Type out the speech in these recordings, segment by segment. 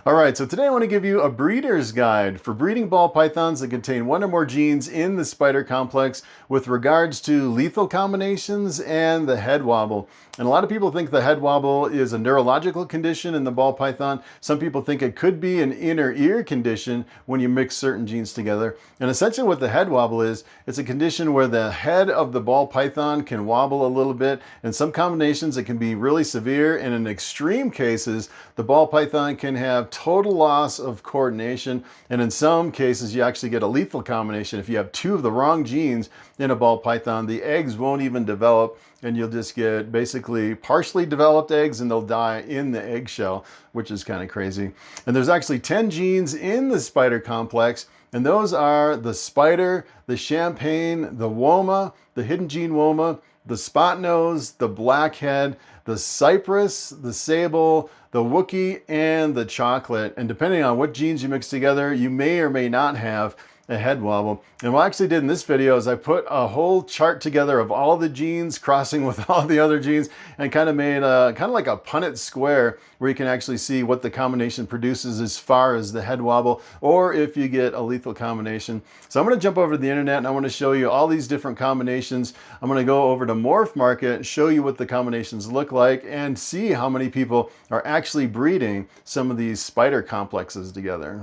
All right, so today I want to give you a breeder's guide for breeding ball pythons that contain one or more genes in the spider complex with regards to lethal combinations and the head wobble. And a lot of people think the head wobble is a neurological condition in the ball python. Some people think it could be an inner ear condition when you mix certain genes together. And essentially what the head wobble is, it's a condition where the head of the ball python can wobble a little bit. In some combinations it can be really severe, and in extreme cases the ball python can have total loss of coordination, and in some cases you actually get a lethal combination. If you have two of the wrong genes in a ball python, the eggs won't even develop, and you'll just get basically partially developed eggs and they'll die in the eggshell, which is kind of crazy. And there's actually 10 genes in the spider complex, and those are the spider, the champagne, the woma, the hidden gene woma, the spot nose, the blackhead, the cypress, the sable, the Wookie, and the chocolate. And depending on what genes you mix together, you may or may not have a head wobble. And what I actually did in this video is I put a whole chart together of all the genes crossing with all the other genes and kind of made a kind of like a Punnett square where you can actually see what the combination produces as far as the head wobble, or if you get a lethal combination. So I'm going to jump over to the internet and I want to show you all these different combinations. I'm going to go over to Morph Market, show you what the combinations look like, and see how many people are actually breeding some of these spider complexes together.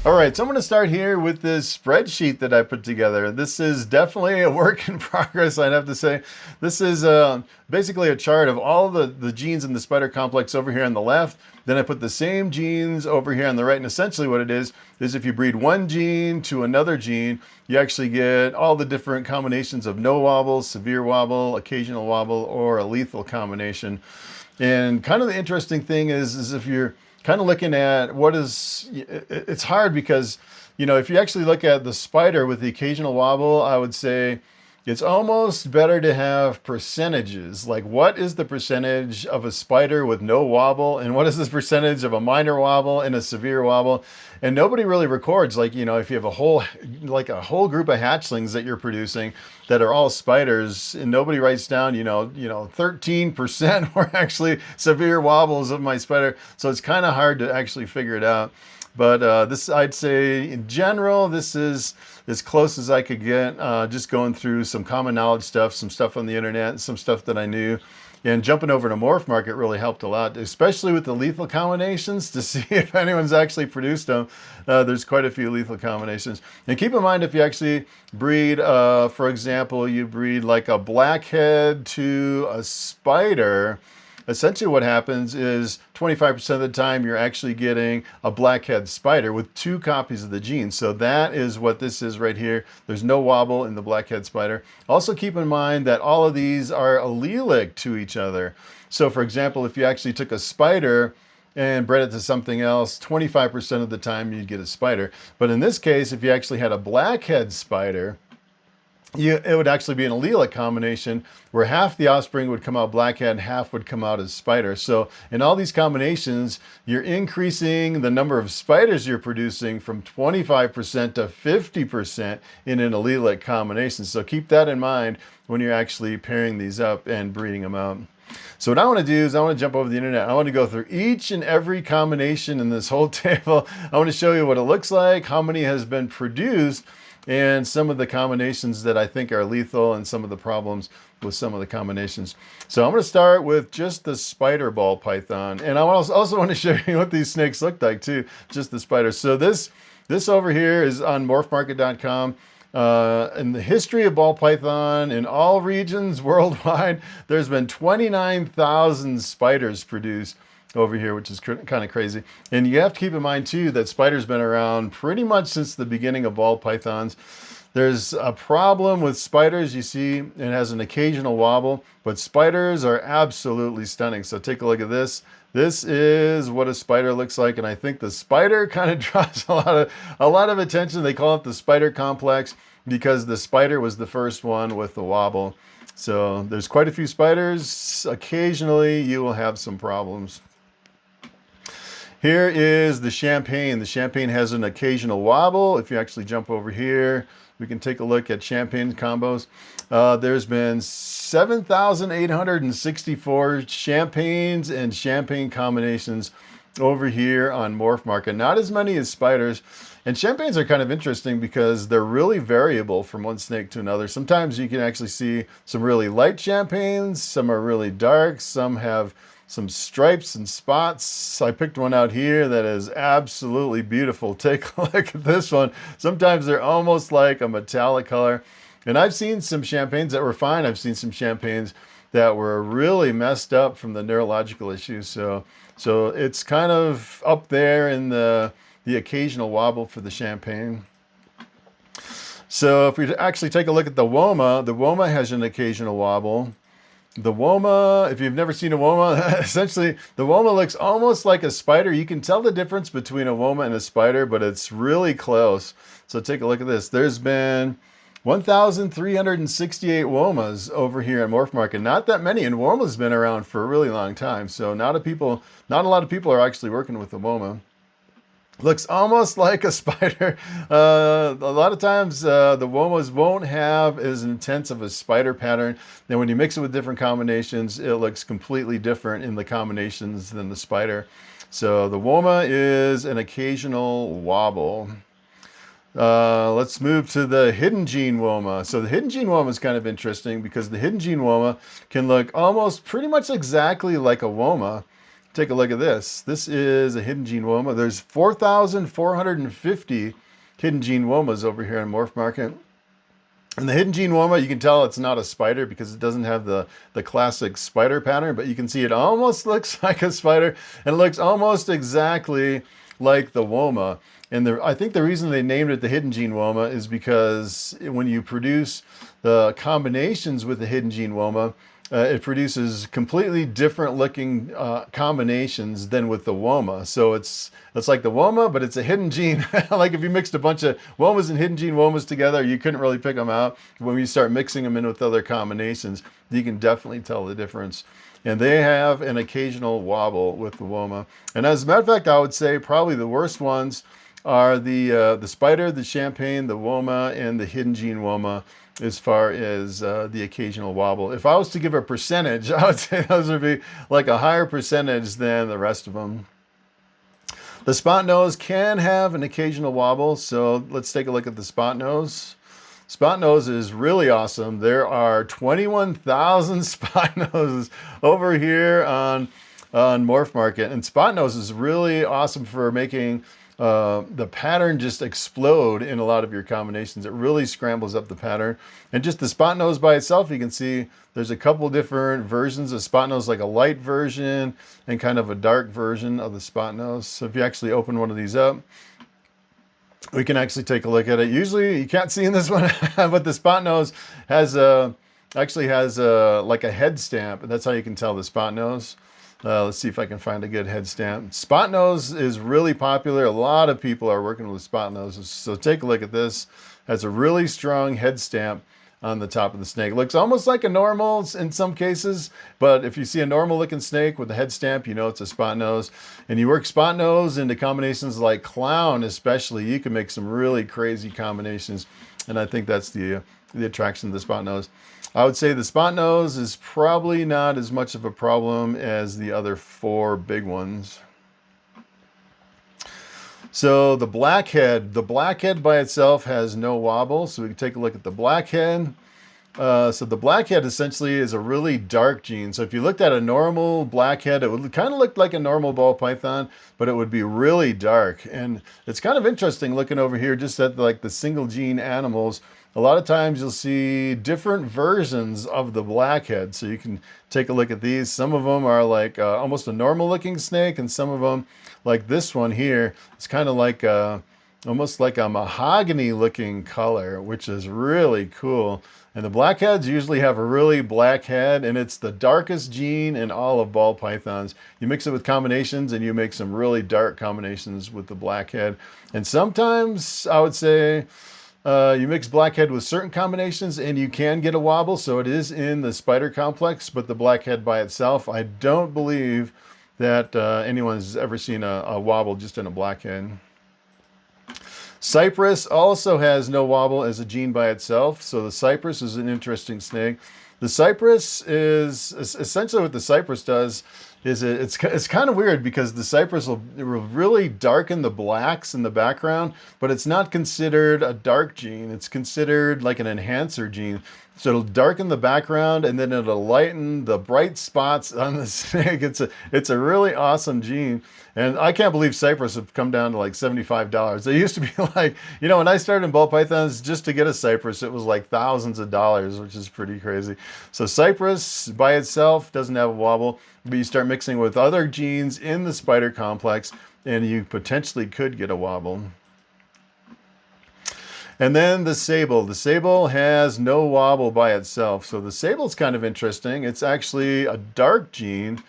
All right, so I'm going to start here with this spreadsheet that I put together. This is definitely a work in progress, I'd have to say. This is basically a chart of all the genes in the spider complex over here on the left. Then I put the same genes over here on the right. And essentially what it is if you breed one gene to another gene, you actually get all the different combinations of no wobble, severe wobble, occasional wobble, or a lethal combination. And kind of the interesting thing is if you're kind of looking at what is, it's hard because, you know, if you actually look at the spider with the occasional wobble, I would say it's almost better to have percentages. Like, what is the percentage of a spider with no wobble, and what is the percentage of a minor wobble and a severe wobble? And nobody really records, like, you know, if you have a whole group of hatchlings that you're producing that are all spiders, and nobody writes down, you know, 13% were actually severe wobbles of my spider. So it's kind of hard to actually figure it out. But this, I'd say, in general, this is as close as I could get, just going through some common knowledge stuff, some stuff on the internet, some stuff that I knew. And jumping over to Morph Market really helped a lot, especially with the lethal combinations, to see if anyone's actually produced them. There's quite a few lethal combinations. And keep in mind, if you actually breed, for example, you breed like a blackhead to a spider, essentially what happens is 25% of the time you're actually getting a blackhead spider with two copies of the gene. So that is what this is right here. There's no wobble in the blackhead spider. Also keep in mind that all of these are allelic to each other. So for example, if you actually took a spider and bred it to something else, 25% of the time you'd get a spider. But in this case, if you actually had a blackhead spider, it would actually be an allelic combination where half the offspring would come out blackhead and half would come out as spider. So in all these combinations, you're increasing the number of spiders you're producing from 25% to 50% in an allelic combination. So keep that in mind when you're actually pairing these up and breeding them out. So what I want to do is I want to jump over the internet. I want to go through each and every combination in this whole table. I want to show you what it looks like, how many has been produced, and some of the combinations that I think are lethal and some of the problems with some of the combinations. So I'm going to start with just the spider ball python. And I also want to show you what these snakes look like too, just the spiders. So this over here is on morphmarket.com. In the history of ball python in all regions worldwide, there's been 29,000 spiders produced over here, which is kind of crazy. And you have to keep in mind too that spiders been around pretty much since the beginning of ball pythons. There's a problem with spiders. You see it has an occasional wobble, but spiders are absolutely stunning. So take a look at this. This is what a spider looks like, and I think the spider kind of draws a lot of attention. They call it the spider complex because the spider was the first one with the wobble. So there's quite a few spiders. Occasionally you will have some problems. Here is the champagne. The champagne has an occasional wobble. If you actually jump over here, we can take a look at champagne combos. There's been 7,864 champagnes and champagne combinations over here on Morph Market. Not as many as spiders. And champagnes are kind of interesting because they're really variable from one snake to another. Sometimes you can actually see some really light champagnes, some are really dark, some have some stripes and spots. I picked one out here that is absolutely beautiful. Take a look at this one. Sometimes they're almost like a metallic color. And I've seen some champagnes that were fine. I've seen some champagnes that were really messed up from the neurological issues. So it's kind of up there in the occasional wobble for the champagne. So if we actually take a look at the Woma has an occasional wobble. The Woma, if you've never seen a Woma, essentially the Woma looks almost like a spider. You can tell the difference between a Woma and a spider, but it's really close. So take a look at this. There's been 1,368 Womas over here at Morph Market. Not that many, and Woma's been around for a really long time. So not a lot of people are actually working with the Woma. Looks almost like a spider. A lot of times the Womas won't have as intense of a spider pattern. Then when you mix it with different combinations, it looks completely different in the combinations than the spider. So the Woma is an occasional wobble. Let's move to the Hidden Gene Woma. So the Hidden Gene Woma is kind of interesting because the Hidden Gene Woma can look almost pretty much exactly like a Woma. Take a look at this. This is a Hidden Gene Woma. There's 4,450 Hidden Gene Womas over here in Morph Market. And the Hidden Gene Woma, you can tell it's not a spider because it doesn't have the classic spider pattern, but you can see it almost looks like a spider and it looks almost exactly like the Woma. And I think the reason they named it the Hidden Gene Woma is because when you produce the combinations with the Hidden Gene Woma, it produces completely different looking combinations than with the Woma. So it's like the Woma, but it's a hidden gene. Like if you mixed a bunch of Womas and Hidden Gene Womas together, you couldn't really pick them out. When you start mixing them in with other combinations, you can definitely tell the difference. And they have an occasional wobble with the Woma. And as a matter of fact, I would say probably the worst ones are the spider, the champagne, the Woma, and the Hidden Gene Woma as far as the occasional wobble. If I was to give a percentage, I would say those would be like a higher percentage than the rest of them. The spot nose can have an occasional wobble, so let's take a look at the spot nose. Spot nose is really awesome. There are 21,000 spot noses over here on Morph Market, and spot nose is really awesome for making the pattern just explode in a lot of your combinations. It really scrambles up the pattern. And just the spot nose by itself, you can see there's a couple different versions of spot nose, like a light version and kind of a dark version of the spot nose. So if you actually open one of these up, we can actually take a look at it. Usually you can't see in this one, but the spot nose has actually has like a head stamp, and that's how you can tell the spot nose. Let's see if I can find a good head stamp. Spot nose is really popular. A lot of people are working with spot noses. So take a look at this. It has a really strong head stamp on the top of the snake. It looks almost like a normal in some cases, but if you see a normal looking snake with a head stamp, you know it's a spot nose. And you work spot nose into combinations like clown especially, you can make some really crazy combinations. And I think that's the attraction of the spot nose. I would say the spot nose is probably not as much of a problem as the other four big ones. So the blackhead by itself has no wobble. So we can take a look at the blackhead. So the blackhead essentially is a really dark gene. So if you looked at a normal blackhead, it would kind of look like a normal ball python, but it would be really dark. And it's kind of interesting looking over here just at like the single gene animals. A lot of times you'll see different versions of the blackhead. So you can take a look at these. Some of them are like almost a normal looking snake, and some of them, like this one here, it's kind of like almost like a mahogany looking color, which is really cool. And the blackheads usually have a really black head, and it's the darkest gene in all of ball pythons. You mix it with combinations and you make some really dark combinations with the blackhead. And sometimes I would say you mix blackhead with certain combinations and you can get a wobble. So it is in the spider complex, but the blackhead by itself, I don't believe that anyone's ever seen a wobble just in a blackhead. Cypress also has no wobble as a gene by itself. So the cypress is an interesting snake. The cypress is essentially what the cypress does is it's kind of weird because the cypress will really darken the blacks in the background, but it's not considered a dark gene. It's considered like an enhancer gene. So it'll darken the background and then it'll lighten the bright spots on the snake. It's a really awesome gene. And I can't believe cypress have come down to like $75. They used to be like, you know, when I started in ball pythons, just to get a cypress, it was like thousands of dollars, which is pretty crazy. So cypress by itself doesn't have a wobble, but you start mixing with other genes in the spider complex and you potentially could get a wobble. And then the sable. The sable has no wobble by itself. So the sable is kind of interesting. It's actually a dark gene.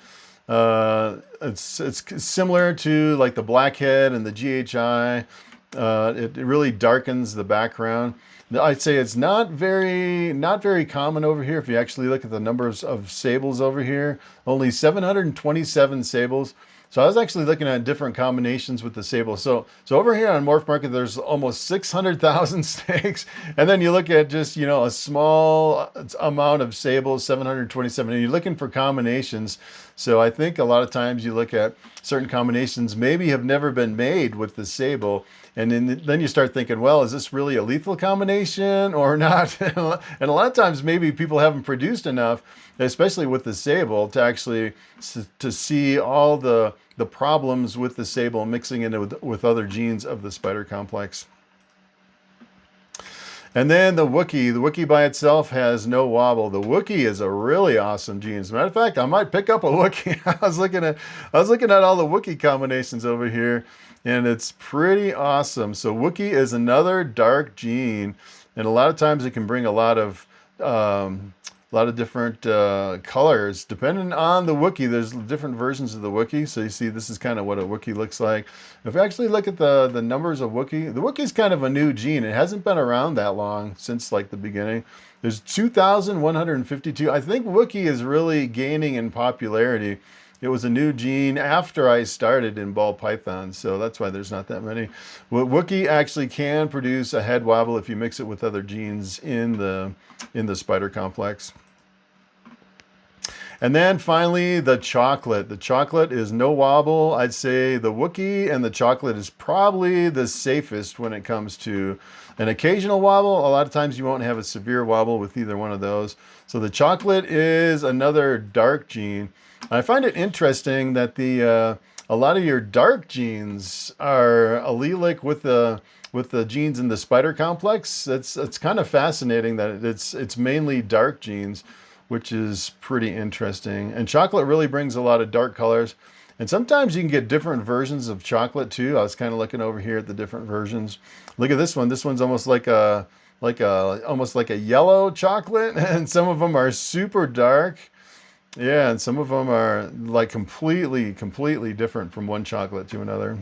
It's similar to like the blackhead and the GHI. It really darkens the background. I'd say it's not very common over here. If you actually look at the numbers of sables over here, only 727 sables. So I was actually looking at different combinations with the sable. So over here on Morph Market, there's almost 600,000 snakes. And then you look at just, you know, a small amount of sables, 727, and you're looking for combinations. So I think a lot of times you look at certain combinations maybe have never been made with the sable. And then you start thinking, well, is this really a lethal combination or not? And a lot of times maybe people haven't produced enough, especially with the sable, to actually to see all the problems with the sable mixing in with other genes of the spider complex. And then the Wookie. The Wookie by itself has no wobble. The Wookie is a really awesome gene. As a matter of fact, I might pick up a Wookie. I was looking at all the Wookie combinations over here, and it's pretty awesome. So Wookie is another dark gene, and a lot of times it can bring a lot of different colors depending on the Wookie. There's different versions of the Wookie. So you see, this is kind of what a Wookie looks like. If you actually look at the numbers of Wookie, the Wookie's kind of a new gene. It hasn't been around that long, since like the beginning. There's 2,152. I think Wookie is really gaining in popularity. It was a new gene after I started in ball python, so that's why there's not that many. Wookie actually can produce a head wobble if you mix it with other genes in the spider complex. And then finally, the chocolate. The chocolate is no wobble. I'd say the Wookie and the chocolate is probably the safest when it comes to an occasional wobble. A lot of times you won't have a severe wobble with either one of those. So the chocolate is another dark gene. I find it interesting that a lot of your dark genes are allelic with the genes in the spider complex. It's kind of fascinating that it's mainly dark genes, which is pretty interesting. And chocolate really brings a lot of dark colors. And sometimes you can get different versions of chocolate too. I was kind of looking over here at the different versions. Look at this one. This one's almost like a yellow chocolate, and some of them are super dark. Yeah, and some of them are like completely different from one chocolate to another.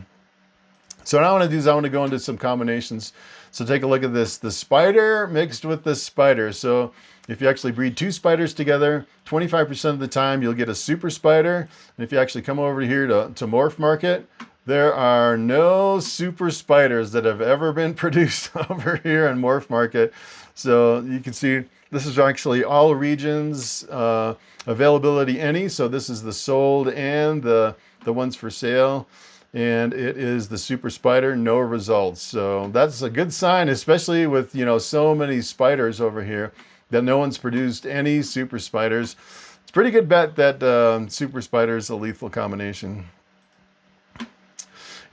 So what I want to do is I want to go into some combinations. So take a look at this. The spider mixed with the spider. So if you actually breed two spiders together, 25% of the time you'll get a super spider. And if you actually come over here to Morph Market, there are no super spiders that have ever been produced over here in Morph Market. So you can see this is actually all regions, availability any. So this is the sold and the ones for sale. And it is the super spider, no results. So that's a good sign, especially with, you know, so many spiders over here, that no one's produced any super spiders. It's a pretty good bet that super spider is a lethal combination.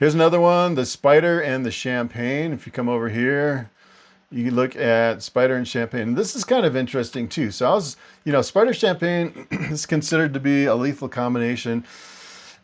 Here's another one, the spider and the champagne. If you come over here, you can look at spider and champagne. And this is kind of interesting too. So spider champagne is considered to be a lethal combination.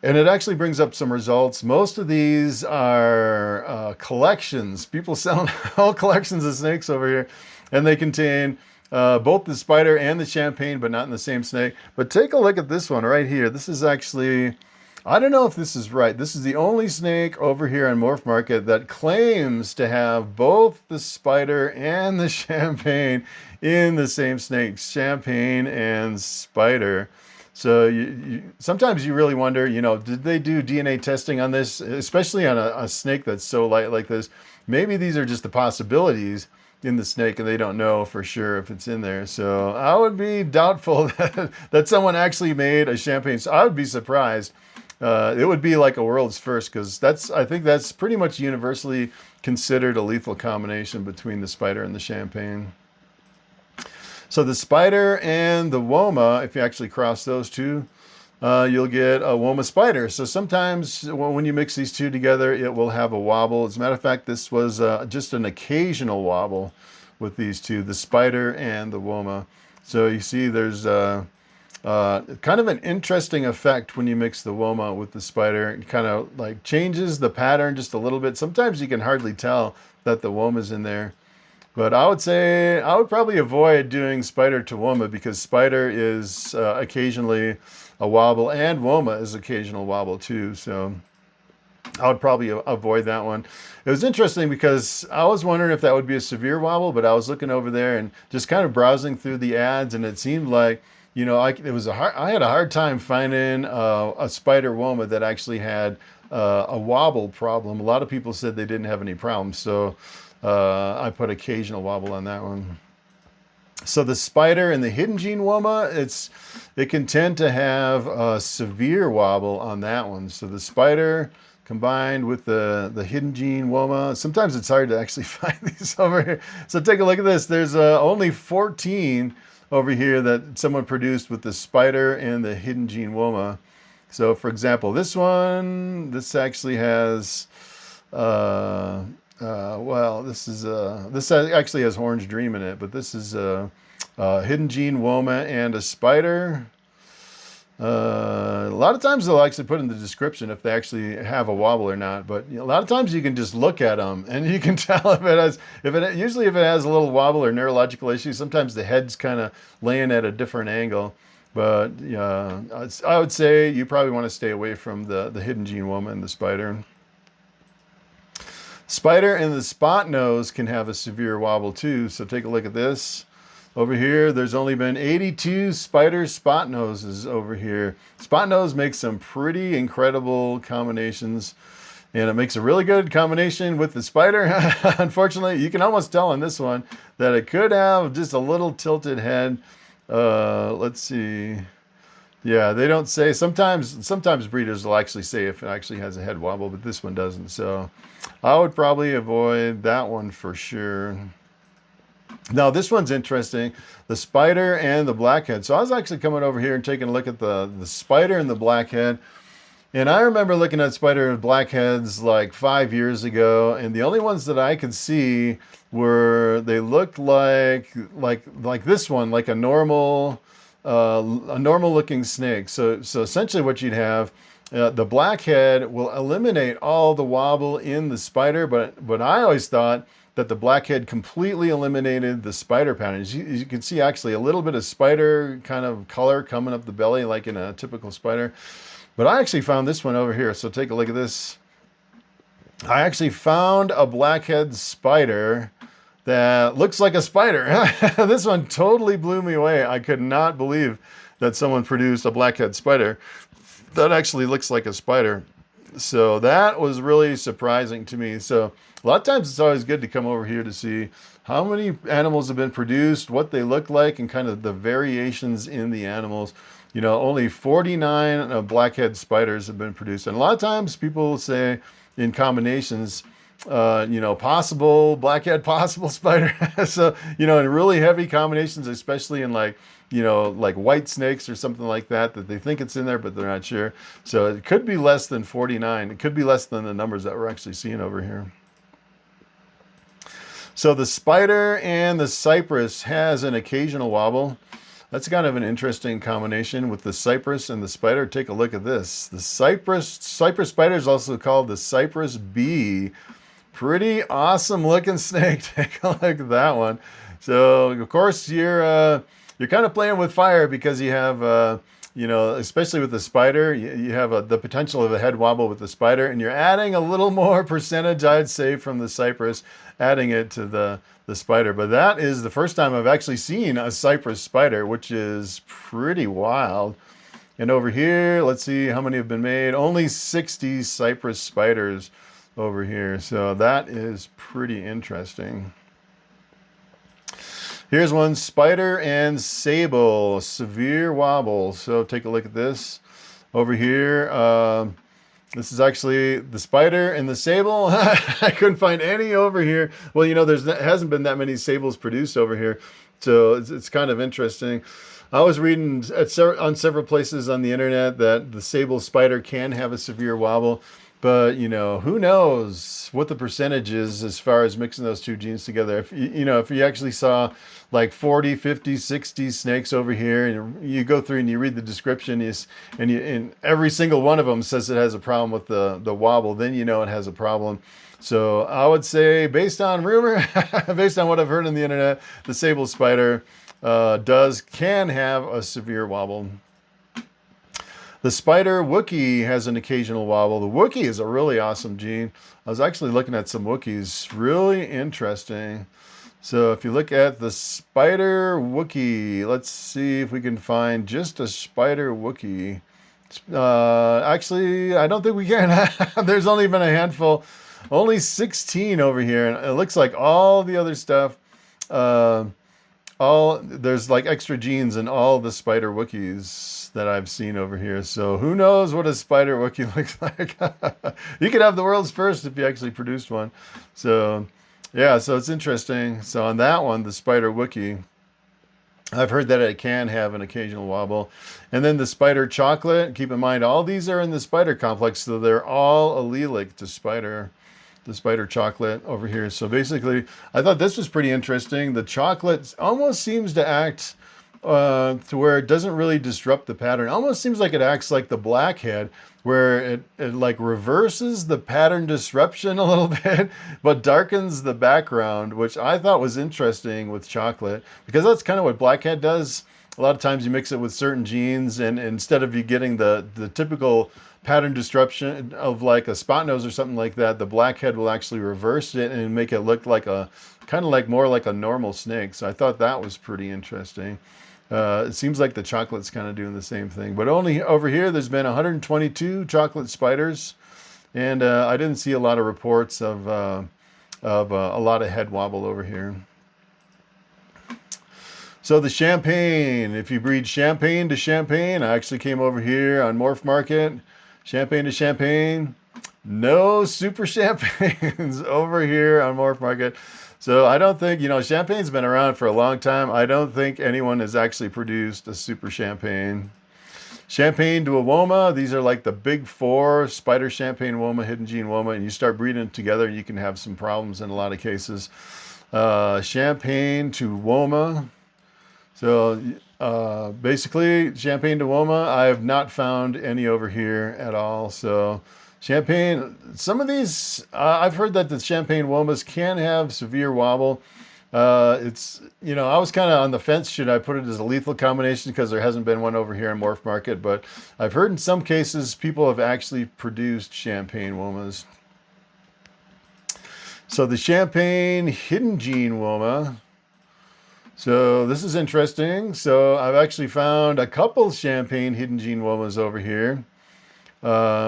And it actually brings up some results. Most of these are collections. People selling whole collections of snakes over here. And they contain both the spider and the champagne, but not in the same snake. But take a look at this one right here. This is actually, I don't know if this is right. This is the only snake over here on Morph Market that claims to have both the spider and the champagne in the same snake. Champagne and spider. So sometimes you really wonder, did they do DNA testing on this, especially on a snake that's so light like this? Maybe these are just the possibilities in the snake and they don't know for sure if it's in there. So I would be doubtful that someone actually made a champagne. So I would be surprised. It would be like a world's first, because I think that's pretty much universally considered a lethal combination between the spider and the champagne. So the spider and the woma, if you actually cross those two, you'll get a woma spider. So sometimes when you mix these two together, it will have a wobble. As a matter of fact, this was just an occasional wobble with these two, the spider and the woma. So you see there's kind of an interesting effect when you mix the woma with the spider. It kind of like changes the pattern just a little bit. Sometimes you can hardly tell that the woma's in there. But I would say I would probably avoid doing spider to woma, because spider is occasionally a wobble and woma is occasional wobble too. So I would probably avoid that one. It was interesting because I was wondering if that would be a severe wobble, but I was looking over there and just kind of browsing through the ads, and it seemed like, you know, I had a hard time finding a spider woma that actually had a wobble problem. A lot of people said they didn't have any problems. So I put occasional wobble on that one. So the spider and the hidden gene woma, it can tend to have a severe wobble on that one. So the spider combined with the hidden gene woma, sometimes it's hard to actually find these over here. So take a look at this. There's only 14 over here that someone produced with the spider and the hidden gene woma. So for example, this one, this actually has well, this actually has Orange Dream in it, but this is a hidden gene woma and a spider. A lot of times they'll actually put in the description if they actually have a wobble or not, but a lot of times you can just look at them and you can tell if it has, usually if it has a little wobble or neurological issues. Sometimes the head's kind of laying at a different angle, but I would say you probably want to stay away from the hidden gene woma and the spider. Spider and the spot nose can have a severe wobble too. So take a look at this. Over here, there's only been 82 spider spot noses over here. Spot nose makes some pretty incredible combinations, and it makes a really good combination with the spider. Unfortunately, you can almost tell on this one that it could have just a little tilted head. Let's see. Yeah, they don't say. Sometimes breeders will actually say if it actually has a head wobble, but this one doesn't. So I would probably avoid that one for sure. Now this one's interesting, the spider and the blackhead. So I was actually coming over here and taking a look at the spider and the blackhead. And I remember looking at spider and blackheads like 5 years ago, and the only ones that I could see were, they looked like this one, like a normal looking snake. So essentially what you'd have, the blackhead will eliminate all the wobble in the spider, but I always thought that the blackhead completely eliminated the spider patterns. You can see actually a little bit of spider kind of color coming up the belly like in a typical spider. But I actually found this one over here. So take a look at this. I actually found a blackhead spider that looks like a spider. This one totally blew me away. I could not believe that someone produced a blackhead spider that actually looks like a spider. So that was really surprising to me. So a lot of times it's always good to come over here to see how many animals have been produced, what they look like, and kind of the variations in the animals. You know, only 49 blackhead spiders have been produced. And a lot of times people say in combinations, you know, possible blackhead, possible spider. So, you know, in really heavy combinations, especially in like, you know, like white snakes or something like that, that they think it's in there, but they're not sure. So it could be less than 49. It could be less than the numbers that we're actually seeing over here. So the spider and the cypress has an occasional wobble. That's kind of an interesting combination with the cypress and the spider. Take a look at this. The cypress spider is also called the cypress bee. Pretty awesome looking snake. Take a look at that one. So of course you're kind of playing with fire because you have you know, especially with the spider, you have the potential of a head wobble with the spider, and you're adding a little more percentage, I'd say, from the cypress, adding it to the spider. But that is the first time I've actually seen a cypress spider, which is pretty wild. And over here, let's see how many have been made. Only 60 cypress spiders over here. So that is pretty interesting. Here's one, spider and sable, severe wobble. So take a look at this over here. This is actually the spider and the sable. I couldn't find any over here. Well, you know, hasn't been that many sables produced over here. So it's kind of interesting. I was reading on several places on the internet that the sable spider can have a severe wobble. But, you know, who knows what the percentage is as far as mixing those two genes together. If you actually saw like 40, 50, 60 snakes over here, and you go through and you read the description, and every single one of them says it has a problem with the wobble, then you know it has a problem. So I would say, based on rumor, based on what I've heard on the internet, the sable spider can have a severe wobble. The spider Wookiee has an occasional wobble. The Wookiee is a really awesome gene. I was actually looking at some Wookiees. Really interesting. So if you look at the spider Wookiee, let's see if we can find just a spider Wookiee. Actually, I don't think we can. There's only been a handful. Only 16 over here. And it looks like all the other stuff, there's like extra genes in all the spider Wookiees that I've seen over here. So who knows what a spider Wookiee looks like. You could have the world's first if you actually produced one. So yeah, so it's interesting. So on that one, the spider Wookiee, I've heard that it can have an occasional wobble. And then the spider chocolate, keep in mind all these are in the spider complex, so they're all allelic to spider. The spider chocolate over here. So basically, I thought this was pretty interesting. The chocolate almost seems to act to where it doesn't really disrupt the pattern. It almost seems like it acts like the blackhead, where it like reverses the pattern disruption a little bit, but darkens the background, which I thought was interesting with chocolate, because that's kind of what blackhead does. A lot of times you mix it with certain genes, and instead of you getting the typical pattern disruption of like a spot nose or something like that, the blackhead will actually reverse it and make it look like more like a normal snake. So I thought that was pretty interesting. It seems like the chocolate's kind of doing the same thing, but only over here there's been 122 chocolate spiders, and I didn't see a lot of reports of a lot of head wobble over here. So the champagne, if you breed champagne to champagne, I actually came over here on Morph Market, champagne to champagne, no super champagnes over here on Morph Market. So I don't think, champagne's been around for a long time. I don't think anyone has actually produced a super champagne. Champagne to a Woma, these are like the big four, spider champagne Woma, hidden gene Woma, and you start breeding together, you can have some problems in a lot of cases. Champagne to Woma. So basically, champagne to Woma, I have not found any over here at all. So champagne, some of these, I've heard that the champagne Womas can have severe wobble. I was kind of on the fence, should I put it as a lethal combination, because there hasn't been one over here in Morph Market, but I've heard in some cases people have actually produced champagne Womas. So the champagne hidden gene Woma. So this is interesting. So I've actually found a couple champagne hidden gene Womas over here,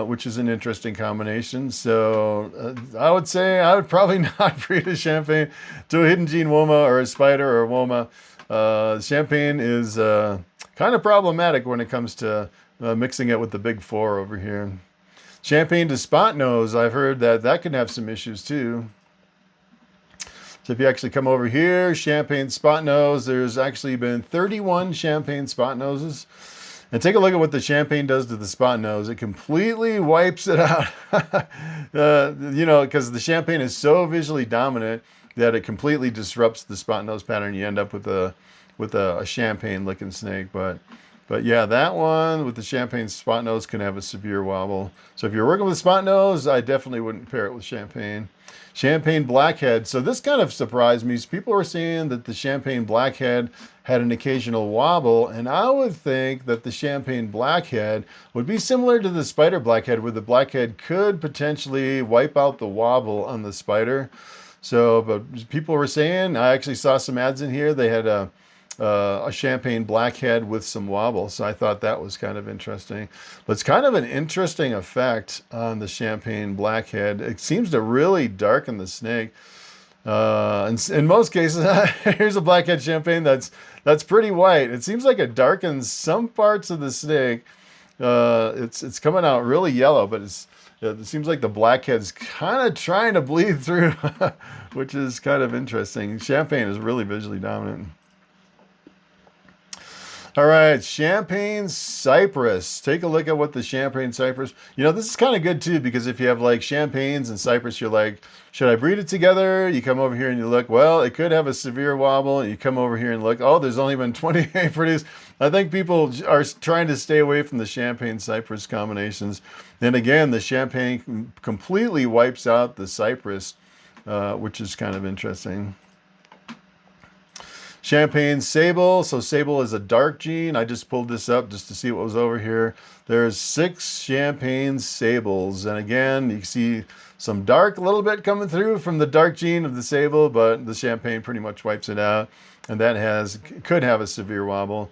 which is an interesting combination. So I would say I would probably not breed a champagne to a hidden gene Woma or a spider or a Woma. Champagne is kind of problematic when it comes to mixing it with the big four over here. Champagne to spot nose, I've heard that can have some issues too. So if you actually come over here, champagne spot nose, there's actually been 31 champagne spot noses. And take a look at what the champagne does to the spot nose. It completely wipes it out. Because the champagne is so visually dominant that it completely disrupts the spot nose pattern. You end up with a champagne looking snake. But yeah, that one with the champagne spot nose can have a severe wobble. So if you're working with spot nose, I definitely wouldn't pair it with champagne. Champagne blackhead. So this kind of surprised me. People were saying that the champagne blackhead had an occasional wobble, and I would think that the champagne blackhead would be similar to the spider blackhead, where the blackhead could potentially wipe out the wobble on the spider. So, but people were saying, I actually saw some ads in here, they had a champagne blackhead with some wobble. So I thought that was kind of interesting. But it's kind of an interesting effect on the champagne blackhead. It seems to really darken the snake. In most cases, here's a blackhead champagne that's pretty white. It seems like it darkens some parts of the snake. It's coming out really yellow, but it seems like the blackhead's kind of trying to bleed through, which is kind of interesting. Champagne is really visually dominant. All right, champagne cypress. Take a look at what the champagne cypress. You know, this is kind of good too, because if you have like champagnes and cypress, you're like, should I breed it together? You come over here and you look, well, it could have a severe wobble. And you come over here and look, oh, there's only been 28 produced. I think people are trying to stay away from the champagne cypress combinations. And again, the champagne completely wipes out the cypress, which is kind of interesting. Champagne sable. So sable is a dark gene. I just pulled this up just to see what was over here. There's 6 champagne sables. And again, you can see some dark a little bit coming through from the dark gene of the sable, but the champagne pretty much wipes it out. And that could have a severe wobble.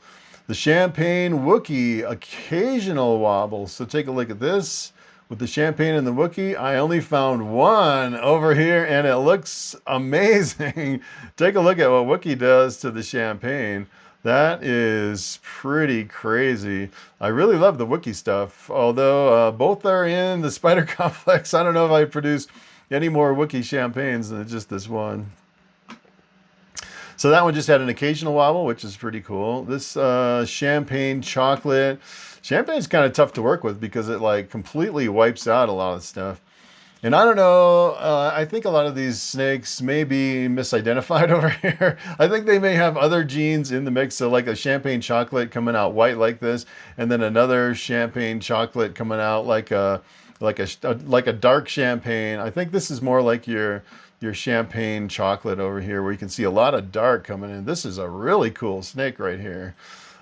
The champagne Wookie, occasional wobble. So take a look at this. With the champagne and the Wookie, I only found one over here, and it looks amazing. Take a look at what Wookie does to the champagne. That is pretty crazy. I really love the Wookie stuff, although both are in the spider complex. I don't know if I produce any more Wookie champagnes than just this one. So that one just had an occasional wobble, which is pretty cool. This champagne chocolate. Champagne is kind of tough to work with because it like completely wipes out a lot of stuff. And I don't know, I think a lot of these snakes may be misidentified over here. I think they may have other genes in the mix. So like a champagne chocolate coming out white like this, and then another champagne chocolate coming out like a dark champagne. I think this is more like your champagne chocolate over here, where you can see a lot of dark coming in. This is a really cool snake right here.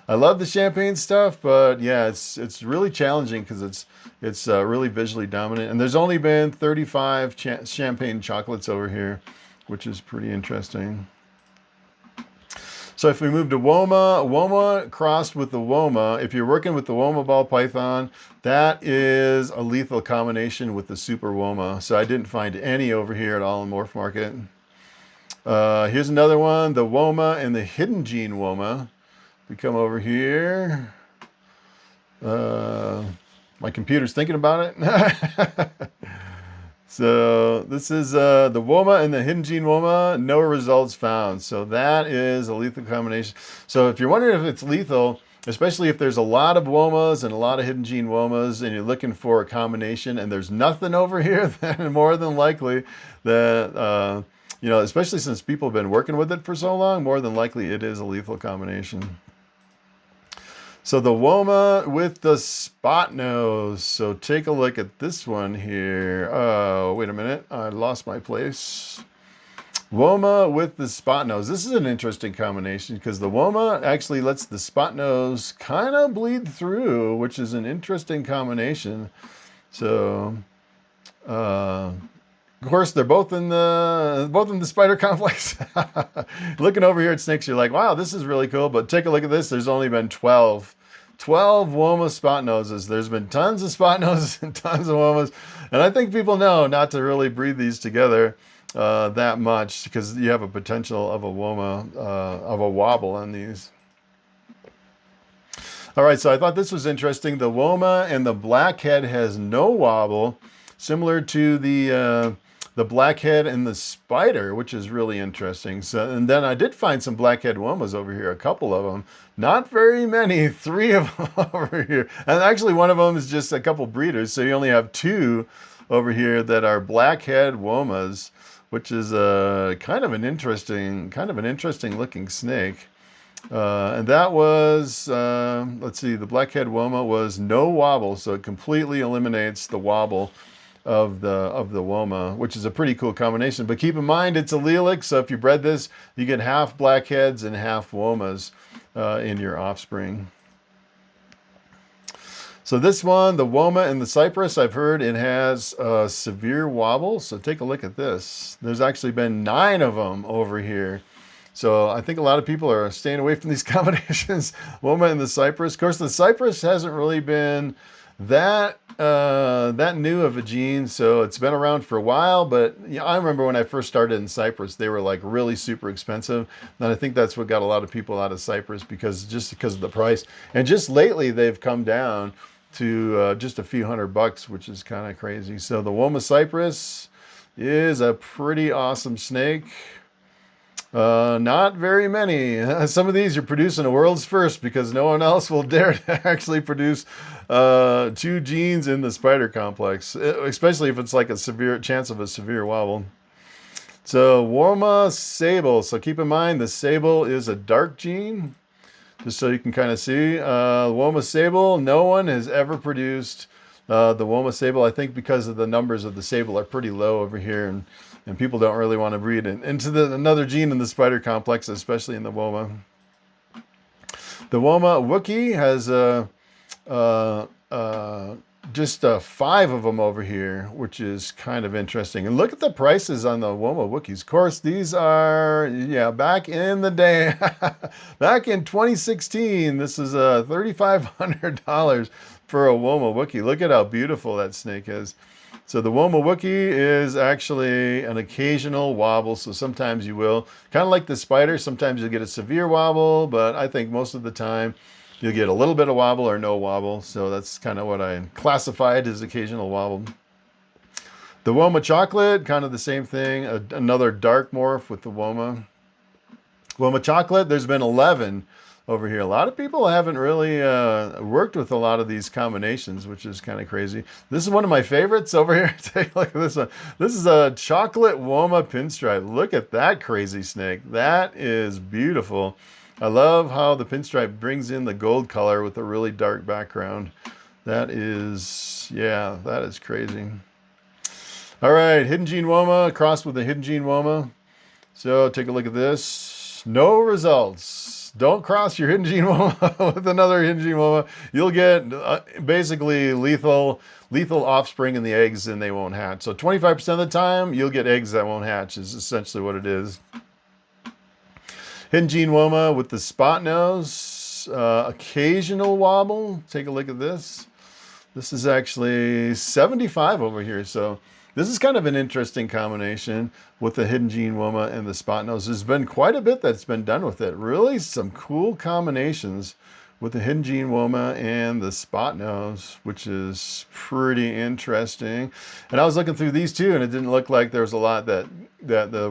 I love the champagne stuff, but yeah, it's really challenging because it's really visually dominant. And there's only been 35 champagne chocolates over here, which is pretty interesting. So if we move to Woma crossed with the Woma, if you're working with the Woma ball python, that is a lethal combination with the super Woma. So I didn't find any over here at all in Morph Market. Here's another one, the Woma and the hidden gene Woma. We come over here. My computer's thinking about it. So this is the Woma and the hidden gene Woma. No results found. So that is a lethal combination. So if you're wondering if it's lethal, especially if there's a lot of Womas and a lot of hidden gene Womas, and you're looking for a combination and there's nothing over here, then more than likely that, you know, especially since people have been working with it for so long, more than likely it is a lethal combination. So the Woma with the spot nose. So take a look at this one here. Oh, wait a minute. I lost my place. Woma with the spot nose. This is an interesting combination because the Woma actually lets the spot nose kind of bleed through, which is an interesting combination. So, of course, they're both in the spider complex. Looking over here at snakes, you're like, wow, this is really cool. But take a look at this. There's only been 12 Woma spot noses. There's been tons of spot noses and tons of Womas. And I think people know not to really breed these together that much because you have a potential of a Woma, of a wobble on these. All right, so I thought this was interesting. The Woma and the blackhead has no wobble, similar to the blackhead and the spider, which is really interesting. So, and then I did find some blackhead Womas over here, a couple of them. Not very many, 3 of them over here. And actually one of them is just a couple breeders, so you only have 2 over here that are blackhead Womas, which is kind of an interesting looking snake. And that was, let's see, the blackhead Woma was no wobble, so it completely eliminates the wobble of the Woma, which is a pretty cool combination. But keep in mind, it's allelic, so if you bred this, you get half blackheads and half Womas in your offspring. So this one, the Woma and the cypress, I've heard it has a severe wobble. So take a look at this. There's actually been 9 of them over here. So I think a lot of people are staying away from these combinations. Woma and the cypress. Of course, the cypress hasn't really been that new of a gene, so it's been around for a while, but I remember when I first started in Cyprus, they were like really super expensive, and I think that's what got a lot of people out of Cyprus, because of the price. And just lately they've come down to just a few $100, which is kind of crazy. So the Woma Cypress is a pretty awesome snake. Not very many. Some of these are producing a world's first, because no one else will dare to actually produce 2 genes in the spider complex, especially if it's like a severe chance of a severe wobble. So Woma Sable. So keep in mind the Sable is a dark gene, just so you can kind of see. Woma Sable, no one has ever produced the Woma Sable. I think because of the numbers of the Sable are pretty low over here, and people don't really want to breed into another gene in the spider complex, especially in the Woma. The Woma Wookie has just 5 of them over here, which is kind of interesting. And look at the prices on the Woma Wookies. Of course, these are, back in the day, back in 2016, this is $3,500 for a Woma Wookie. Look at how beautiful that snake is. So the Woma Wookie is actually an occasional wobble. So sometimes you will, kind of like the spider, sometimes you'll get a severe wobble, but I think most of the time you'll get a little bit of wobble or no wobble. So that's kind of what I classified as occasional wobble. The Woma Chocolate, kind of the same thing. Another dark morph with the Woma. Woma Chocolate, there's been 11 over here. A lot of people haven't really worked with a lot of these combinations, which is kind of crazy. This is one of my favorites over here. Take a look at this one. This is a chocolate Woma pinstripe. Look at that crazy snake. That is beautiful. I love how the pinstripe brings in the gold color with a really dark background. That is, that is crazy. All right, Hidden Gene Woma crossed with a Hidden Gene Woma. So take a look at this. No results. Don't cross your Hidden Gene Woma with another Hidden Gene Woma. You'll get basically lethal offspring in the eggs, and they won't hatch. So 25% of the time, you'll get eggs that won't hatch is essentially what it is. Hidden Gene Woma with the spot nose. Occasional wobble. Take a look at this. This is actually 75 over here. So this is kind of an interesting combination with the Hidden Gene Woma and the spot nose. There's been quite a bit that's been done with it. Really some cool combinations with the Hidden Gene Woma and the spot nose, which is pretty interesting. And I was looking through these too, and it didn't look like there was a lot that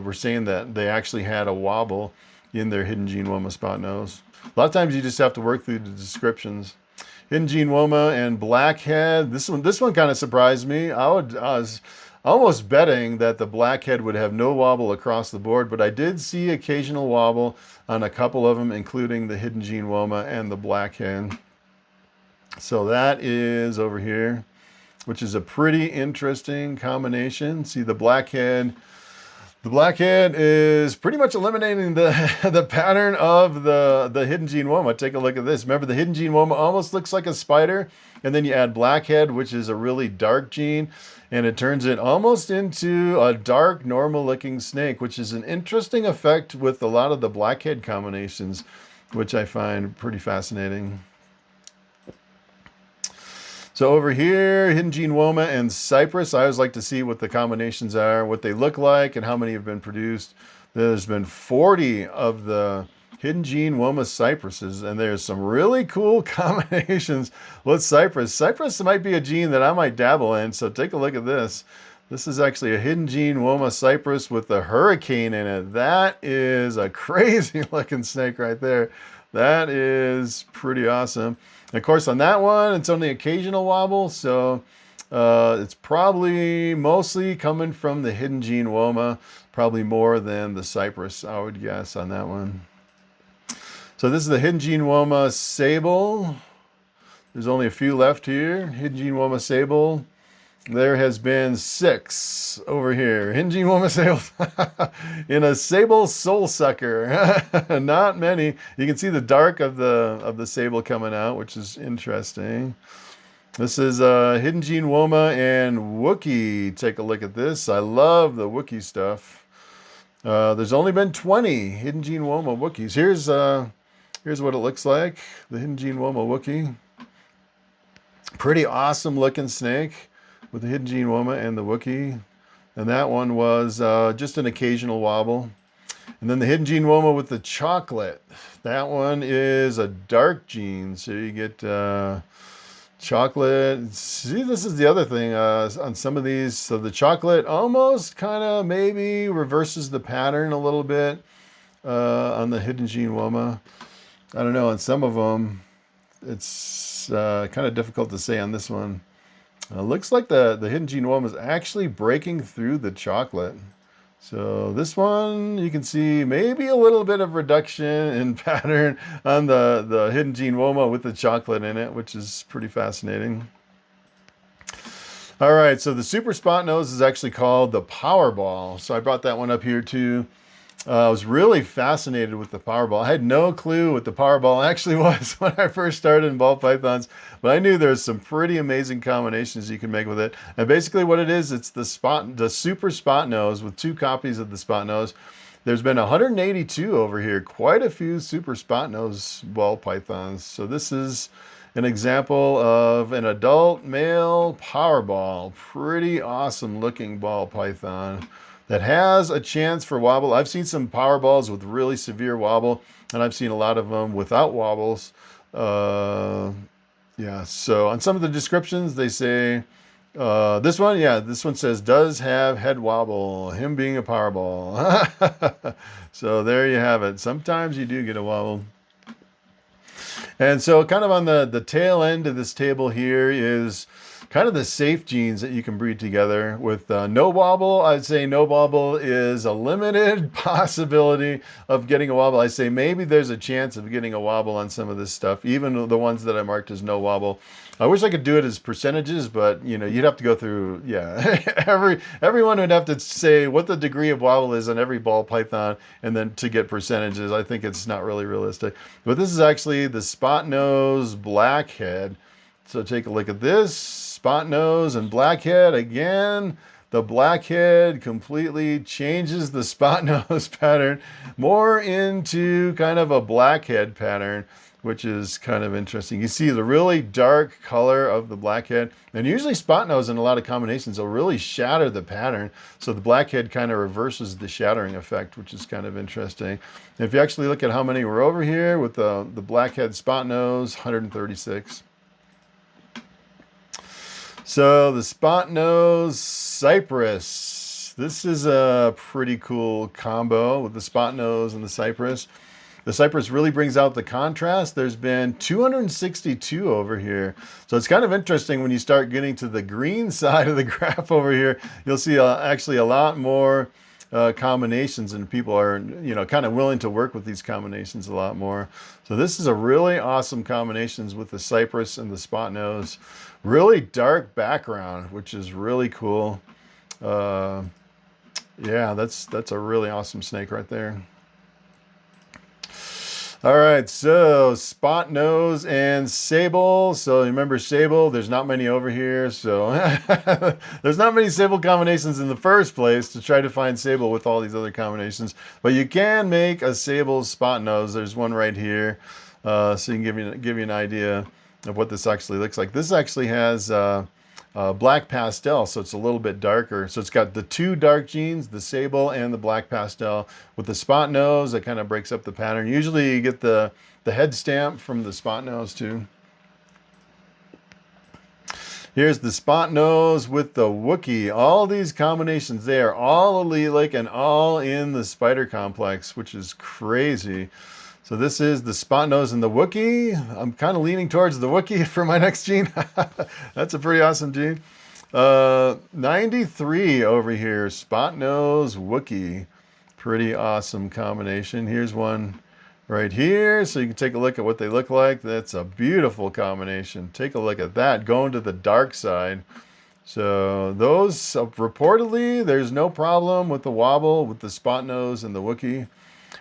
were saying that they actually had a wobble in their Hidden Gene Woma spot nose. A lot of times you just have to work through the descriptions. Hidden Gene Woma and Blackhead. This one kind of surprised me. I was almost betting that the Blackhead would have no wobble across the board, but I did see occasional wobble on a couple of them, including the Hidden Gene Woma and the Blackhead. So that is over here, which is a pretty interesting combination. See the Blackhead. The Blackhead is pretty much eliminating the pattern of the Hidden Gene Woma. Take a look at this. Remember, the Hidden Gene Woma almost looks like a spider, and then you add Blackhead, which is a really dark gene, and it turns it almost into a dark, normal-looking snake, which is an interesting effect with a lot of the Blackhead combinations, which I find pretty fascinating. So over here, Hidden Gene Woma and Cypress. I always like to see what the combinations are, what they look like, and how many have been produced. There's been 40 of the Hidden Gene Woma Cypresses, and there's some really cool combinations with Cypress. Cypress might be a gene that I might dabble in, so take a look at this. This is actually a Hidden Gene Woma Cypress with the hurricane in it. That is a crazy looking snake right there. That is pretty awesome. Of course, on that one, it's only occasional wobble, so it's probably mostly coming from the Hidden Gene Woma, probably more than the Cypress, I would guess, on that one. So this is the Hidden Gene Woma Sable. There's only a few left here. Hidden Gene Woma Sable. There has been 6 over here. Hidden Gene Woma Sable in a Sable Soul Sucker. Not many. You can see the dark of the sable coming out, which is interesting. This is Hidden Gene Woma and Wookie. Take a look at this. I love the Wookie stuff. There's only been 20 Hidden Gene Woma Wookies. Here's what it looks like. The Hidden Gene Woma Wookie. Pretty awesome looking snake with the hidden gene woma and the Wookiee. And that one was just an occasional wobble. And then the hidden gene woma with the chocolate. That one is a dark gene. So you get chocolate. See, this is the other thing on some of these. So the chocolate almost kind of maybe reverses the pattern a little bit on the hidden gene woma. I don't know, on some of them, it's kind of difficult to say on this one. Looks like the hidden gene woma is actually breaking through the chocolate. So this one, you can see maybe a little bit of reduction in pattern on the hidden gene woma with the chocolate in it, which is pretty fascinating. All right, so the super spot nose is actually called the Powerball. So I brought that one up here too. I was really fascinated with the Powerball. I had no clue what the Powerball actually was when I first started in ball pythons, but I knew there's some pretty amazing combinations you can make with it. And basically what it is, it's the super spot nose with 2 copies of the spot nose. There's been 182 over here, quite a few super spot nose ball pythons. So this is an example of an adult male Powerball. Pretty awesome looking ball python that has a chance for wobble. I've seen some Powerballs with really severe wobble, and I've seen a lot of them without wobbles. Yeah, so on some of the descriptions, they say, this one says, does have head wobble, him being a Powerball. So there you have it. Sometimes you do get a wobble. And so kind of on the tail end of this table here is kind of the safe genes that you can breed together with no wobble. I'd say no wobble is a limited possibility of getting a wobble. I say maybe there's a chance of getting a wobble on some of this stuff, even the ones that I marked as no wobble. I wish I could do it as percentages, but you know, you'd have to go through, yeah, everyone would have to say what the degree of wobble is on every ball python, and then to get percentages. I think it's not really realistic. But this is actually the spot nose blackhead. So take a look at this. Spot nose and blackhead. Again, the blackhead completely changes the spot nose pattern more into kind of a blackhead pattern, which is kind of interesting. You see the really dark color of the blackhead, and usually spot nose in a lot of combinations will really shatter the pattern. So the blackhead kind of reverses the shattering effect, which is kind of interesting. And if you actually look at how many were over here with the blackhead spot nose, 136. So the spot nose cypress. This is a pretty cool combo with the spot nose and the cypress. The cypress really brings out the contrast. There's been 262 over here. So it's kind of interesting when you start getting to the green side of the graph over here. You'll see actually a lot more combinations, and people are, you know, kind of willing to work with these combinations a lot more. So this is a really awesome combinations with the cypress and the spot nose. Really dark background, which is really cool. Yeah, that's a really awesome snake right there. All right, so spot nose and sable. So remember sable, there's not many over here. So there's not many sable combinations in the first place to try to find sable with all these other combinations. But you can make a sable spot nose. There's one right here. So you can give you an idea of what this actually looks like. This actually has black pastel, so it's a little bit darker. So it's got the 2 dark genes, the sable and the black pastel. With the spot nose, it kind of breaks up the pattern. Usually you get the head stamp from the spot nose too. Here's the spot nose with the Wookiee. All these combinations, they are all allelic and all in the spider complex, which is crazy. So this is the spot nose and the Wookiee. I'm kind of leaning towards the Wookiee for my next gene. That's a pretty awesome gene. 93 over here, spot nose Wookiee. Pretty awesome combination. Here's one right here, so you can take a look at what they look like. That's a beautiful combination. Take a look at that, going to the dark side. So those, reportedly, there's no problem with the wobble with the spot nose and the Wookiee,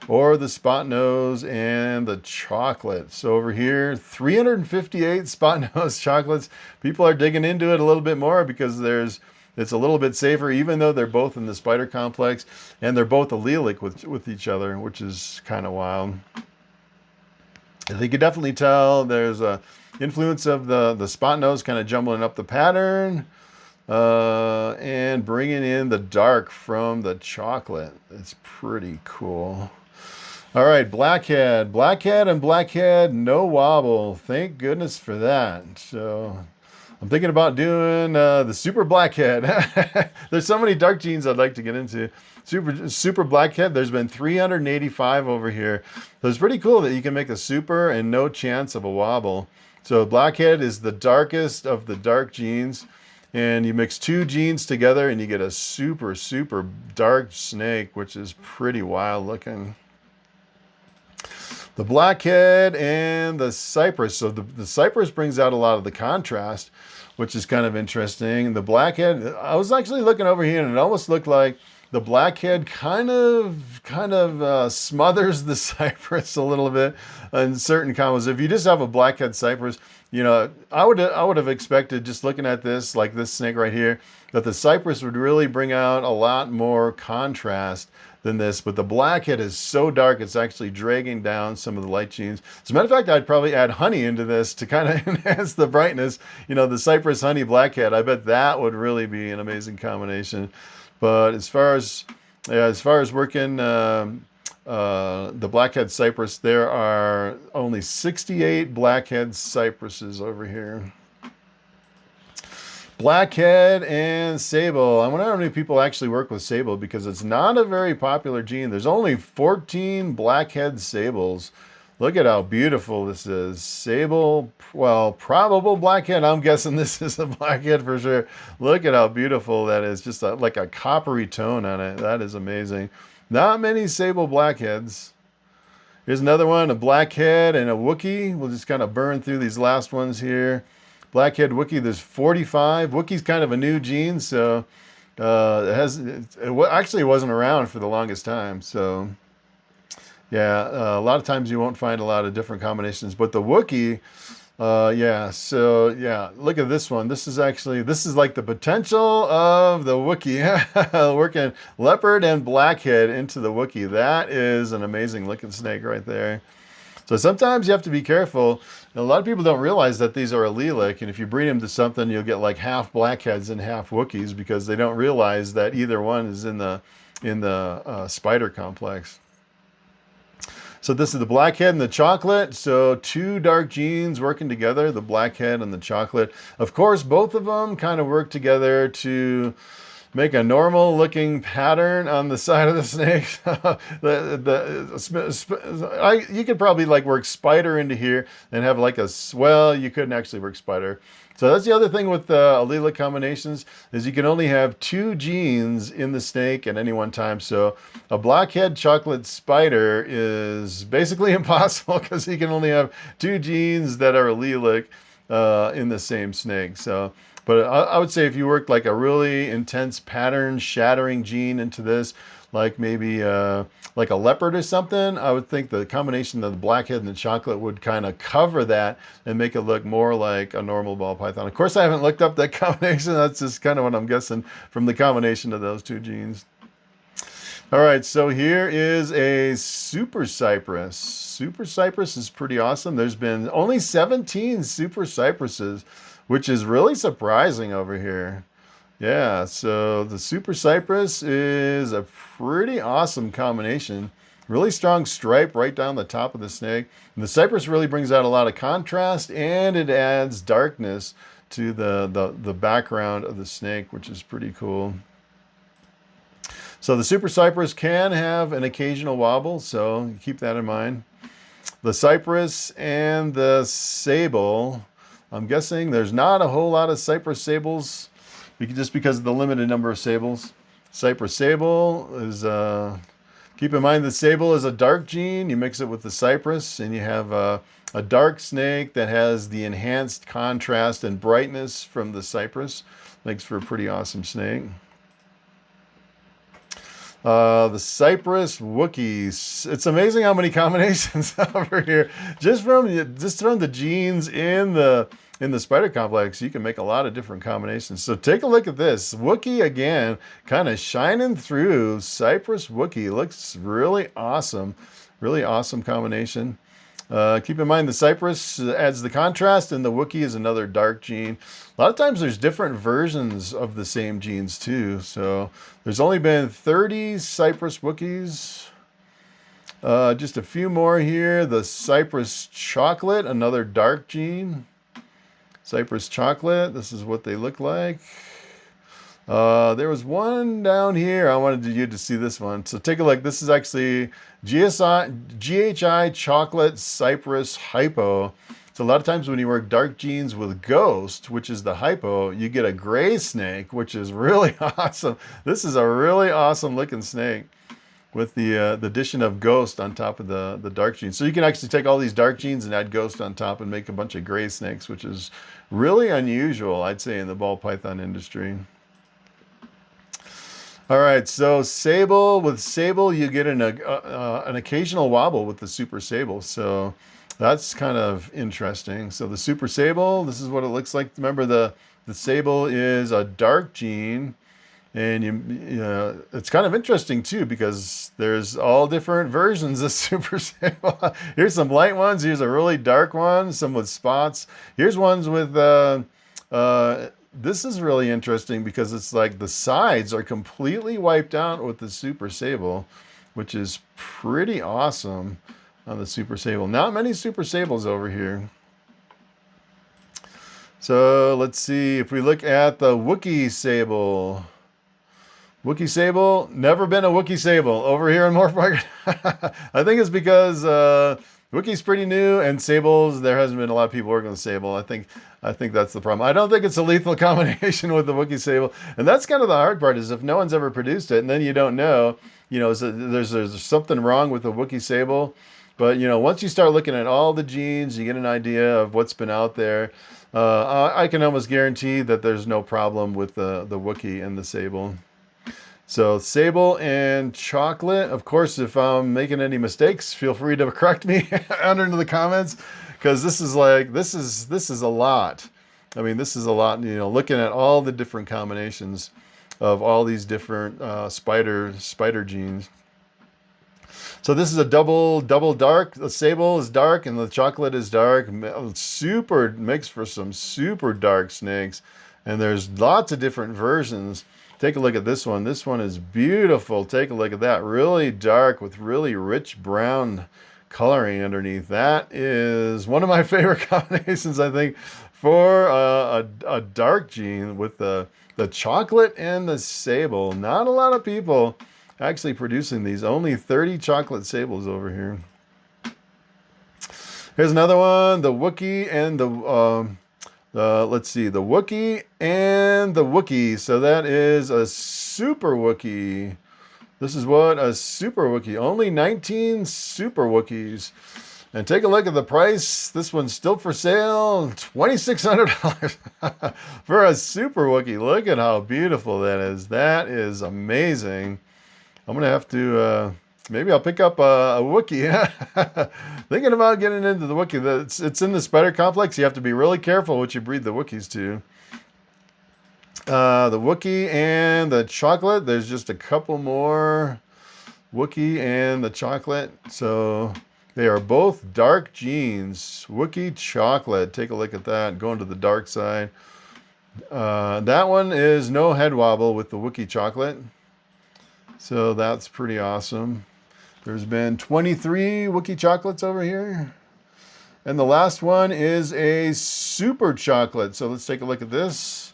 or the spot nose and the chocolate. So over here, 358 spot nose chocolates. People are digging into it a little bit more because it's a little bit safer, even though they're both in the spider complex and they're both allelic with each other, which is kind of wild. You can definitely tell there's a influence of the spot nose kind of jumbling up the pattern and bringing in the dark from the chocolate. It's pretty cool. All right, blackhead. Blackhead and blackhead, no wobble. Thank goodness for that. So I'm thinking about doing the super blackhead. There's so many dark genes I'd like to get into. Super blackhead, there's been 385 over here. So it's pretty cool that you can make a super and no chance of a wobble. So blackhead is the darkest of the dark genes. And you mix two genes together and you get a super, super dark snake, which is pretty wild looking. The blackhead and the cypress. So the cypress brings out a lot of the contrast, which is kind of interesting. The blackhead, I was actually looking over here and it almost looked like the blackhead kind of smothers the cypress a little bit in certain combos. If you just have a blackhead cypress, you know, I would have expected, just looking at this, like this snake right here, that the cypress would really bring out a lot more contrast than this, but the blackhead is so dark it's actually dragging down some of the light genes. As a matter of fact, I'd probably add honey into this to kind of enhance the brightness. You know, the cypress honey blackhead, I bet that would really be an amazing combination. But as far as working the blackhead cypress, there are only 68 blackhead cypresses over here. Blackhead and sable. I wonder how many people actually work with sable, because it's not a very popular gene. There's only 14 blackhead sables. Look at how beautiful this is. Sable, well, probable blackhead. I'm guessing this is a blackhead for sure. Look at how beautiful that is. Just like a coppery tone on it. That is amazing. Not many sable blackheads. Here's another one, a blackhead and a Wookie. We'll just kind of burn through these last ones here. Blackhead Wookie, there's 45. Wookie's kind of a new gene, so it actually wasn't around for the longest time. So yeah, a lot of times you won't find a lot of different combinations, but the Wookie, yeah. So yeah, look at this one. This is like the potential of the Wookie. Working leopard and blackhead into the Wookie. That is an amazing looking snake right there. So sometimes you have to be careful. And a lot of people don't realize that these are allelic, and if you breed them to something, you'll get like half blackheads and half Wookies, because they don't realize that either one is in the spider complex. So this is the blackhead and the chocolate. So two dark genes working together, the blackhead and the chocolate. Of course, both of them kind of work together to make a normal looking pattern on the side of the snake. You could probably like work spider into here and have like a, well, you couldn't actually work spider. So that's the other thing with allelic combinations, is you can only have two genes in the snake at any one time. So a blackhead chocolate spider is basically impossible, because you can only have two genes that are allelic in the same snake. So, but I would say if you worked like a really intense pattern shattering gene into this, like maybe like a leopard or something, I would think the combination of the blackhead and the chocolate would kind of cover that and make it look more like a normal ball python. Of course, I haven't looked up that combination. That's just kind of what I'm guessing from the combination of those two genes. All right, so here is a super cypress. Super cypress is pretty awesome. There's been only 17 super cypresses, which is really surprising over here. Yeah, so the super cypress is a pretty awesome combination. Really strong stripe right down the top of the snake. And the cypress really brings out a lot of contrast, and it adds darkness to the background of the snake, which is pretty cool. So the super cypress can have an occasional wobble, so keep that in mind. The cypress and the sable, I'm guessing there's not a whole lot of cypress sables, just because of the limited number of sables. Cypress sable is, keep in mind the sable is a dark gene. You mix it with the cypress and you have a dark snake that has the enhanced contrast and brightness from the cypress. Makes for a pretty awesome snake. The cypress Wookiees. It's amazing how many combinations over here. Just from the genes in the spider complex, you can make a lot of different combinations. So take a look at this. Wookie again, kind of shining through. Cypress Wookie looks really awesome. Really awesome combination. Keep in mind the Cypress adds the contrast, and the Wookiee is another dark gene. A lot of times there's different versions of the same genes too. So there's only been 30 Cypress Wookiees. Just a few more here. The Cypress Chocolate, another dark gene. Cypress Chocolate, this is what they look like. There was one down here. I wanted you to see this one. So take a look. This is actually GHI Chocolate Cypress Hypo. So a lot of times when you work dark genes with Ghost, which is the hypo, you get a gray snake, which is really awesome. This is a really awesome looking snake with the addition of Ghost on top of the dark genes. So you can actually take all these dark genes and add Ghost on top and make a bunch of gray snakes, which is really unusual, I'd say, in the ball python industry. All right, so Sable, with Sable, you get an occasional wobble with the Super Sable. So that's kind of interesting. So the Super Sable, this is what it looks like. Remember, the Sable is a dark gene. And you know, it's kind of interesting too, because there's all different versions of Super Sable. Here's some light ones. Here's a really dark one, some with spots. Here's ones with, this is really interesting because it's like the sides are completely wiped out with the Super Sable, which is pretty awesome on the Super Sable. Not many Super Sables over here. So let's see if we look at the Wookiee Sable. Wookiee Sable, never been a Wookiee Sable over here in Morph Market. I think it's because Wookiee's pretty new, and Sables, there hasn't been a lot of people working with Sable. I think that's the problem. I don't think it's a lethal combination with the Wookiee Sable, and that's kind of the hard part, is if no one's ever produced it, and then you don't know, you know, so there's something wrong with the Wookiee Sable. But you know, once you start looking at all the genes, you get an idea of what's been out there. I can almost guarantee that there's no problem with the Wookiee and the Sable. So Sable and Chocolate. Of course, if I'm making any mistakes, feel free to correct me under in the comments, because this is a lot. I mean, this is a lot. You know, looking at all the different combinations of all these different spider genes. So this is a double dark. The Sable is dark and the Chocolate is dark. Super makes for some super dark snakes, and there's lots of different versions. Take a look at this one. This one is beautiful. Take a look at that. Really dark with really rich brown coloring underneath. That is one of my favorite combinations, I think, for a dark gene with the Chocolate and the Sable. Not a lot of people actually producing these. Only 30 Chocolate Sables over here. Here's another one. The Wookiee and the... let's see, the Wookiee and the Wookiee. So that is a Super Wookiee. This is what a Super Wookiee. Only 19 Super Wookiees. And take a look at the price. This one's still for sale. $2,600 for a Super Wookiee. Look at how beautiful that is. That is amazing. I'm going to have to... maybe I'll pick up a Wookiee. Thinking about getting into the Wookiee. It's in the spider complex. You have to be really careful what you breed the Wookiees to. The Wookiee and the Chocolate. There's just a couple more. Wookiee and the Chocolate. So they are both dark genes. Wookiee Chocolate. Take a look at that. Going to the dark side. That one is no head wobble with the Wookiee Chocolate. So that's pretty awesome. There's been 23 Wookiee Chocolates over here. And the last one is a Super Chocolate. So let's take a look at this.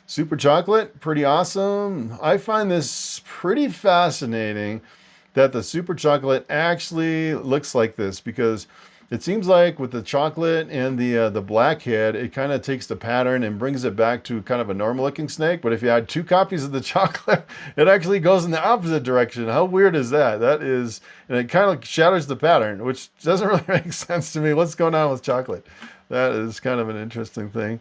Super Chocolate, pretty awesome. I find this pretty fascinating that the Super Chocolate actually looks like this, because it seems like with the chocolate and the blackhead, it kind of takes the pattern and brings it back to kind of a normal looking snake. But if you had 2 copies of the chocolate, it actually goes in the opposite direction. How weird is that? That is, and it kind of shatters the pattern, which doesn't really make sense to me. What's going on with chocolate? That is kind of an interesting thing.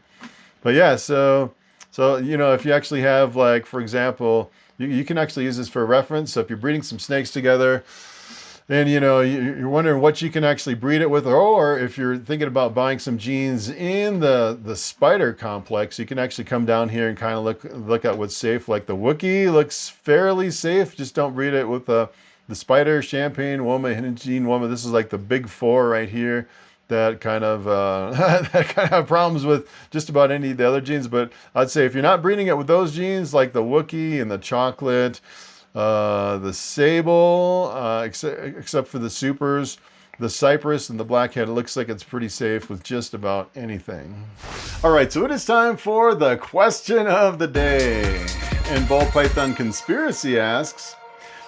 But yeah, so you know, if you actually have, like, for example, you can actually use this for reference. So if you're breeding some snakes together, and you know, you're wondering what you can actually breed it with, or if you're thinking about buying some genes in the spider complex, you can actually come down here and kind of look at what's safe. Like the Wookiee looks fairly safe. Just don't breed it with the the spider, champagne, woma, hidden gene, woma. This is like the big four right here that kind of that kind of have problems with just about any of the other genes. But I'd say if you're not breeding it with those genes, like the Wookiee and the chocolate, the sable, except for the supers, the cypress and the blackhead, it looks like it's pretty safe with just about anything. All right, so it is time for the question of the day. And Boll Python Conspiracy asks,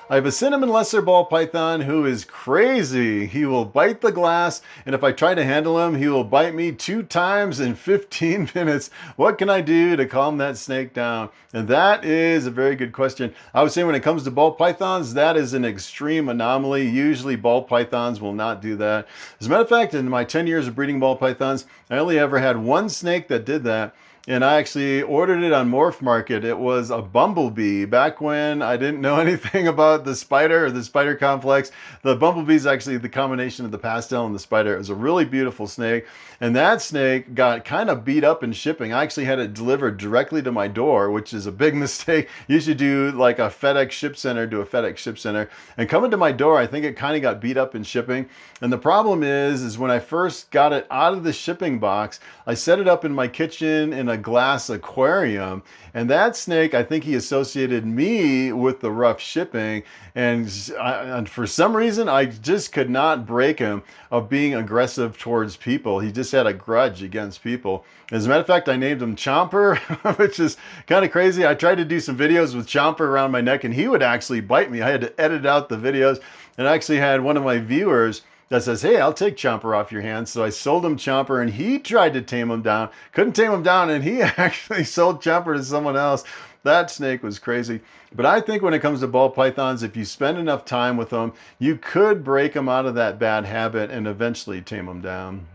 I have a cinnamon lesser Ball Python who is crazy. He will bite the glass, and if I try to handle him, he will bite me 2 times in 15 minutes. What can I do to calm that snake down? And that is a very good question. I would say when it comes to ball pythons, that is an extreme anomaly. Usually ball pythons will not do that. As a matter of fact, in my 10 years of breeding ball pythons, I only ever had 1 snake that did that. And I actually ordered it on Morph Market. It was a bumblebee. Back when I didn't know anything about the spider or the spider complex, the bumblebee is actually the combination of the pastel and the spider. It was a really beautiful snake. And that snake got kind of beat up in shipping. I actually had it delivered directly to my door, which is a big mistake. You should do like a FedEx ship center to a FedEx ship center. And coming to my door, I think it kind of got beat up in shipping. And the problem is when I first got it out of the shipping box, I set it up in my kitchen in a glass aquarium, and that snake, I think he associated me with the rough shipping, and for some reason I just could not break him of being aggressive towards people. He just had a grudge against people. As a matter of fact, I named him Chomper, which is kind of crazy. I tried to do some videos with Chomper around my neck and he would actually bite me. I had to edit out the videos, and I actually had one of my viewers that says, hey, I'll take Chomper off your hands. So I sold him Chomper, and he tried to tame him down. Couldn't tame him down, and he actually sold Chomper to someone else. That snake was crazy. But I think when it comes to ball pythons, if you spend enough time with them, you could break them out of that bad habit and eventually tame them down.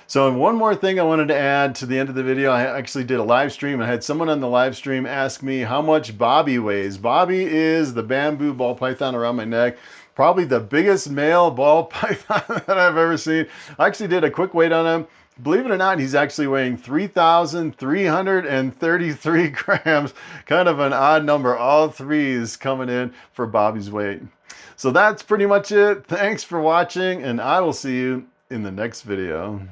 So one more thing I wanted to add to the end of the video. I actually did a live stream. I had someone on the live stream ask me how much Bobby weighs. Bobby is the bamboo ball python around my neck. Probably the biggest male ball python that I've ever seen. I actually did a quick weight on him. Believe it or not, he's actually weighing 3,333 grams. Kind of an odd number. All threes coming in for Bobby's weight. So that's pretty much it. Thanks for watching, and I will see you in the next video.